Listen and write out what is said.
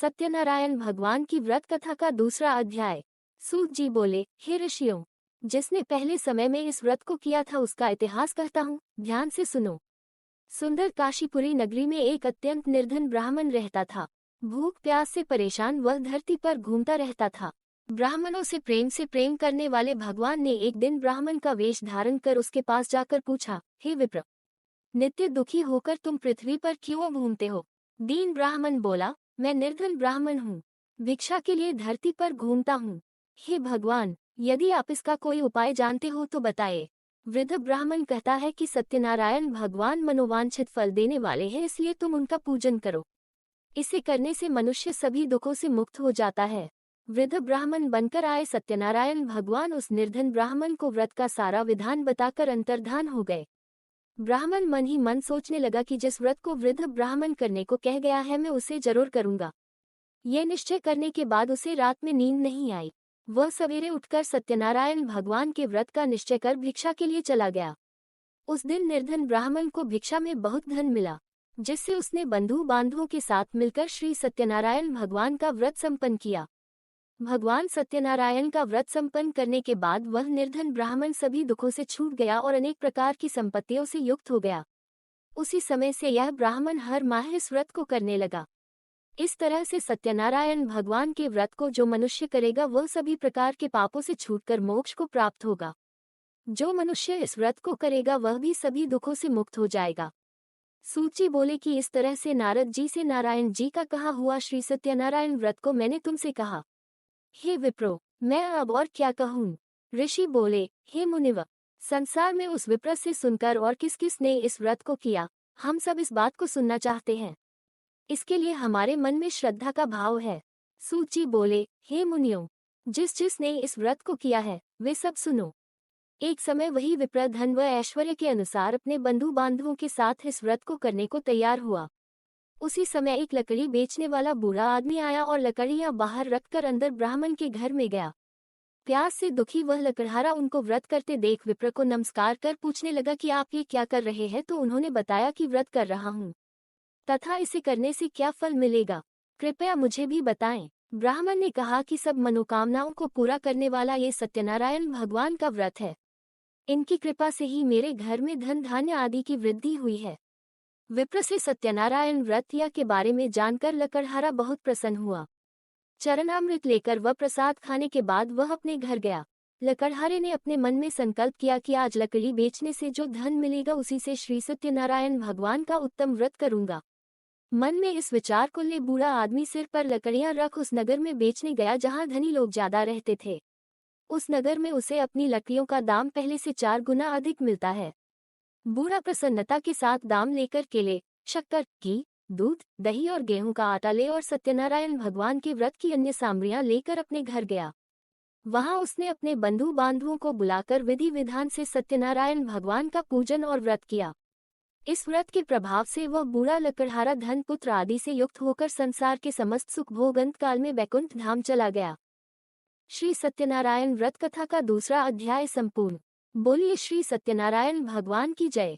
सत्यनारायण भगवान की व्रत कथा का दूसरा अध्याय। सूत जी बोले, हे ऋषियों, जिसने पहले समय में इस व्रत को किया था उसका इतिहास कहता हूँ, ध्यान से सुनो। सुंदर काशीपुरी नगरी में एक अत्यंत निर्धन ब्राह्मण रहता था। भूख प्यास से परेशान वह धरती पर घूमता रहता था। ब्राह्मणों से प्रेम करने वाले भगवान ने एक दिन ब्राह्मण का वेश धारण कर उसके पास जाकर पूछा, हे विप्र, नित्य दुखी होकर तुम पृथ्वी पर क्यों घूमते हो? दीन ब्राह्मण बोला, मैं निर्धन ब्राह्मण हूँ, भिक्षा के लिए धरती पर घूमता हूँ। हे भगवान, यदि आप इसका कोई उपाय जानते हो तो बताए। वृद्ध ब्राह्मण कहता है कि सत्यनारायण भगवान मनोवांछित फल देने वाले हैं, इसलिए तुम उनका पूजन करो। इसे करने से मनुष्य सभी दुखों से मुक्त हो जाता है। वृद्ध ब्राह्मण बनकर आए सत्यनारायण भगवान उस निर्धन ब्राह्मण को व्रत का सारा विधान बताकर अंतर्धान हो गए। ब्राह्मण मन ही मन सोचने लगा कि जिस व्रत को वृद्ध ब्राह्मण करने को कह गया है मैं उसे जरूर करूंगा। ये निश्चय करने के बाद उसे रात में नींद नहीं आई। वह सवेरे उठकर सत्यनारायण भगवान के व्रत का निश्चय कर भिक्षा के लिए चला गया। उस दिन निर्धन ब्राह्मण को भिक्षा में बहुत धन मिला, जिससे उसने बंधु बांधवों के साथ मिलकर श्री सत्यनारायण भगवान का व्रत संपन्न किया। भगवान सत्यनारायण का व्रत संपन्न करने के बाद वह निर्धन ब्राह्मण सभी दुखों से छूट गया और अनेक प्रकार की संपत्तियों से युक्त हो गया। उसी समय से यह ब्राह्मण हर माह इस व्रत को करने लगा। इस तरह से सत्यनारायण भगवान के व्रत को जो मनुष्य करेगा वह सभी प्रकार के पापों से छूटकर मोक्ष को प्राप्त होगा। जो मनुष्य इस व्रत को करेगा वह भी सभी दुखों से मुक्त हो जाएगा। सूची बोले कि इस तरह से नारद जी से नारायण जी का कहा हुआ श्री सत्यनारायण व्रत को मैंने तुमसे कहा। हे विप्रो, मैं अब और क्या कहूँ? ऋषि बोले, हे मुनिव, संसार में उस विप्र से सुनकर और किस किस ने इस व्रत को किया, हम सब इस बात को सुनना चाहते हैं। इसके लिए हमारे मन में श्रद्धा का भाव है। सूची बोले, हे मुनियों, जिस जिस ने इस व्रत को किया है वे सब सुनो। एक समय वही विप्र धन व ऐश्वर्य के अनुसार अपने बंधु बांधवों के साथ इस व्रत को करने को तैयार हुआ। उसी समय एक लकड़ी बेचने वाला बूढ़ा आदमी आया और लकड़ियां बाहर रखकर अंदर ब्राह्मण के घर में गया। प्यास से दुखी वह लकड़हारा उनको व्रत करते देख विप्र को नमस्कार कर पूछने लगा कि आप ये क्या कर रहे हैं? तो उन्होंने बताया कि व्रत कर रहा हूँ तथा इसे करने से क्या फल मिलेगा, कृपया मुझे भी बताएं। ब्राह्मण ने कहा कि सब मनोकामनाओं को पूरा करने वाला ये सत्यनारायण भगवान का व्रत है। इनकी कृपा से ही मेरे घर में धन धान्य आदि की वृद्धि हुई है। विप्र से सत्यनारायण व्रत या के बारे में जानकर लकड़हारा बहुत प्रसन्न हुआ। चरणामृत लेकर वह प्रसाद खाने के बाद वह अपने घर गया। लकड़हारे ने अपने मन में संकल्प किया कि आज लकड़ी बेचने से जो धन मिलेगा उसी से श्री सत्यनारायण भगवान का उत्तम व्रत करूंगा। मन में इस विचार को ले बूढ़ा आदमी सिर पर लकड़ियां रख उस नगर में बेचने गया जहां धनी लोग ज्यादा रहते थे। उस नगर में उसे अपनी लकड़ियों का दाम पहले से 4 गुना अधिक मिलता है। बूढ़ा प्रसन्नता के साथ दाम लेकर केले, शक्कर, घी, दूध, दही और गेहूं का आटा ले और सत्यनारायण भगवान के व्रत की अन्य सामग्रियां लेकर अपने घर गया। वहां उसने अपने बंधु बांधवों को बुलाकर विधि विधान से सत्यनारायण भगवान का पूजन और व्रत किया। इस व्रत के प्रभाव से वह बूढ़ा लकड़हारा धन पुत्र आदि से युक्त होकर संसार के समस्त सुख भोग अंत काल में वैकुंठ धाम चला गया। श्री सत्यनारायण व्रत कथा का दूसरा अध्याय संपूर्ण। बोलिए श्री सत्यनारायण भगवान की जय।